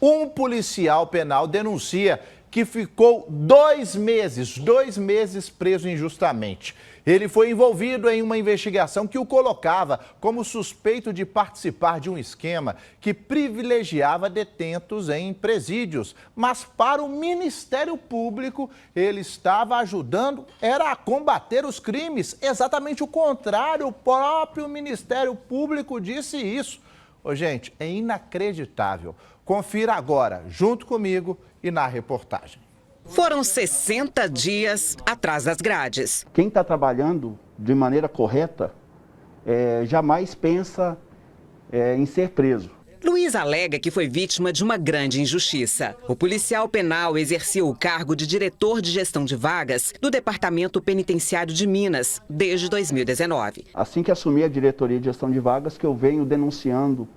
Um policial penal denuncia que ficou 2 meses preso injustamente. Ele foi envolvido em uma investigação que o colocava como suspeito de participar de um esquema que privilegiava detentos em presídios. Mas para o Ministério Público, ele estava ajudando a combater os crimes. Exatamente o contrário, o próprio Ministério Público disse isso. Ô, gente, é inacreditável. Confira agora, junto comigo e na reportagem. Foram 60 dias atrás das grades. Quem está trabalhando de maneira correta jamais pensa em ser preso. Luiz alega que foi vítima de uma grande injustiça. O policial penal exercia o cargo de diretor de gestão de vagas do Departamento Penitenciário de Minas desde 2019. Assim que assumi a diretoria de gestão de vagas, que eu venho denunciando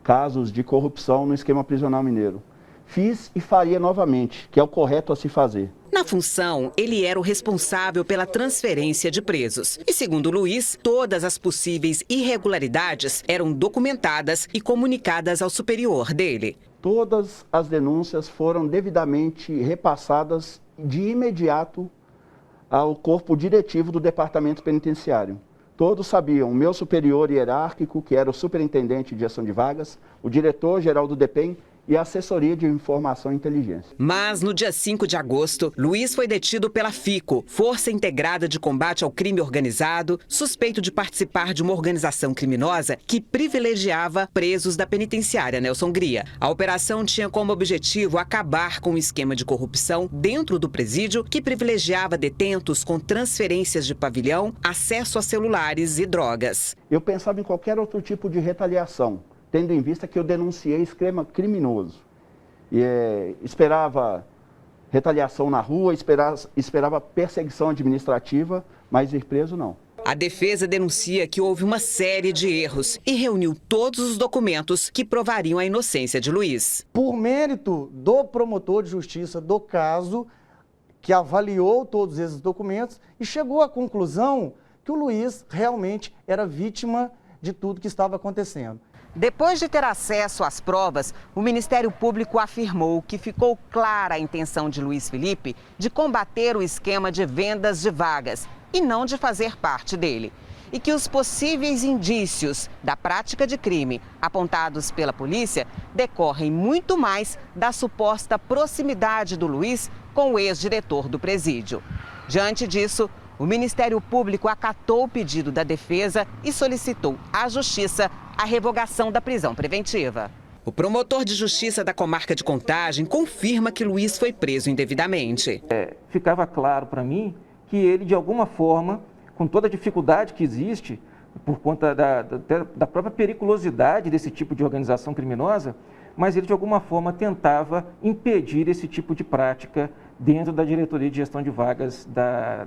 casos de corrupção no esquema prisional mineiro. Fiz e faria novamente, que é o correto a se fazer. Na função, ele era o responsável pela transferência de presos. E segundo Luiz, todas as possíveis irregularidades eram documentadas e comunicadas ao superior dele. Todas as denúncias foram devidamente repassadas de imediato ao corpo diretivo do Departamento Penitenciário. Todos sabiam, o meu superior hierárquico, que era o superintendente de gestão de vagas, o diretor-geral do DEPEN, e a Assessoria de Informação e Inteligência. Mas no dia 5 de agosto, Luiz foi detido pela FICO, Força Integrada de Combate ao Crime Organizado, suspeito de participar de uma organização criminosa que privilegiava presos da penitenciária Nelson Gria. A operação tinha como objetivo acabar com o esquema de corrupção dentro do presídio que privilegiava detentos com transferências de pavilhão, acesso a celulares e drogas. Eu pensava em qualquer outro tipo de retaliação, tendo em vista que eu denunciei esquema criminoso. Esperava retaliação na rua, esperava perseguição administrativa, mas ir preso não. A defesa denuncia que houve uma série de erros e reuniu todos os documentos que provariam a inocência de Luiz. Por mérito do promotor de justiça do caso, que avaliou todos esses documentos e chegou à conclusão que o Luiz realmente era vítima de tudo que estava acontecendo. Depois de ter acesso às provas, o Ministério Público afirmou que ficou clara a intenção de Luiz Felipe de combater o esquema de vendas de vagas e não de fazer parte dele. E que os possíveis indícios da prática de crime apontados pela polícia decorrem muito mais da suposta proximidade do Luiz com o ex-diretor do presídio. Diante disso, o Ministério Público acatou o pedido da defesa e solicitou à Justiça a revogação da prisão preventiva. O promotor de justiça da comarca de Contagem confirma que Luiz foi preso indevidamente. Ficava claro para mim que ele, de alguma forma, com toda a dificuldade que existe, por conta da própria periculosidade desse tipo de organização criminosa, mas ele, de alguma forma, tentava impedir esse tipo de prática dentro da diretoria de gestão de vagas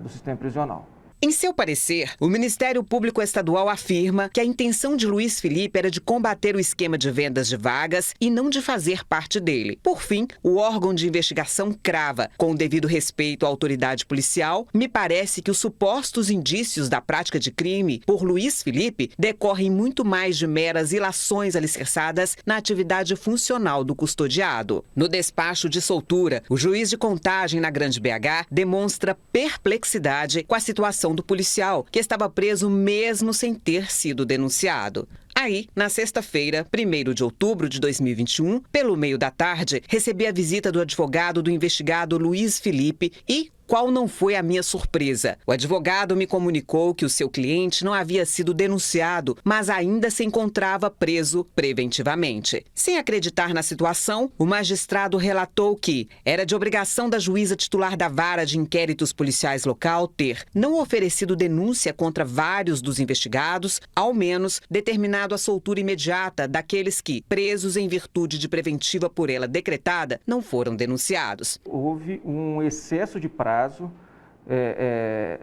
do sistema prisional. Em seu parecer, o Ministério Público Estadual afirma que a intenção de Luiz Felipe era de combater o esquema de vendas de vagas e não de fazer parte dele. Por fim, o órgão de investigação crava, com o devido respeito à autoridade policial, me parece que os supostos indícios da prática de crime por Luiz Felipe decorrem muito mais de meras ilações alicerçadas na atividade funcional do custodiado. No despacho de soltura, o juiz de Contagem na Grande BH demonstra perplexidade com a situação do policial, que estava preso mesmo sem ter sido denunciado. Aí, na sexta-feira, 1º de outubro de 2021, pelo meio da tarde, recebi a visita do advogado do investigado Luiz Felipe e qual não foi a minha surpresa? O advogado me comunicou que o seu cliente não havia sido denunciado, mas ainda se encontrava preso preventivamente. Sem acreditar na situação, o magistrado relatou que era de obrigação da juíza titular da Vara de Inquéritos Policiais local ter não oferecido denúncia contra vários dos investigados, ao menos determinado a soltura imediata daqueles que, presos em virtude de preventiva por ela decretada, não foram denunciados. Houve um excesso de prazo,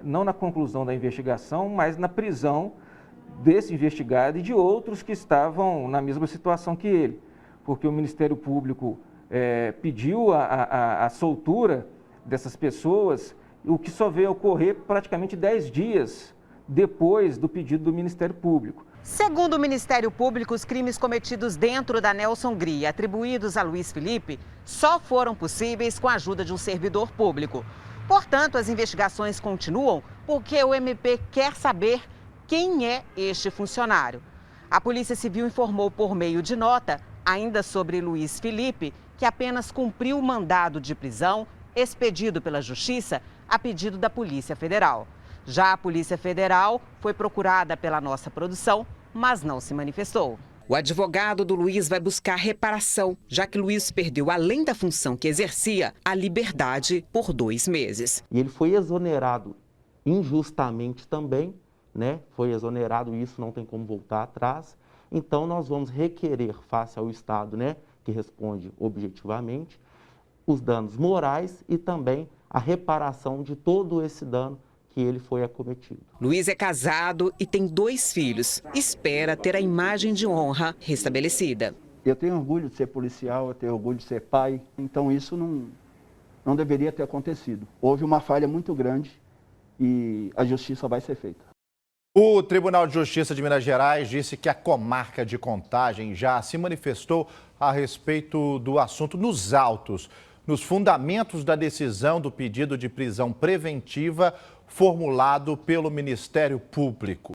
não na conclusão da investigação, mas na prisão desse investigado e de outros que estavam na mesma situação que ele, porque o Ministério Público pediu a soltura dessas pessoas, o que só veio ocorrer praticamente 10 dias depois do pedido do Ministério Público. Segundo o Ministério Público, os crimes cometidos dentro da Nelson Hungria e atribuídos a Luiz Felipe só foram possíveis com a ajuda de um servidor público. Portanto, as investigações continuam porque o MP quer saber quem é este funcionário. A Polícia Civil informou por meio de nota, ainda sobre Luiz Felipe, que apenas cumpriu o mandado de prisão expedido pela Justiça a pedido da Polícia Federal. Já a Polícia Federal foi procurada pela nossa produção, mas não se manifestou. O advogado do Luiz vai buscar reparação, já que Luiz perdeu, além da função que exercia, a liberdade por 2 meses. E ele foi exonerado injustamente também, né? Foi exonerado, isso não tem como voltar atrás. Então nós vamos requerer face ao Estado, né, que responde objetivamente, os danos morais e também a reparação de todo esse dano que ele foi acometido. Luiz é casado e tem 2 filhos. Espera ter a imagem de honra restabelecida. Eu tenho orgulho de ser policial, eu tenho orgulho de ser pai, então isso não deveria ter acontecido. Houve uma falha muito grande e a justiça vai ser feita. O Tribunal de Justiça de Minas Gerais disse que a comarca de Contagem já se manifestou a respeito do assunto nos autos, nos fundamentos da decisão do pedido de prisão preventiva formulado pelo Ministério Público.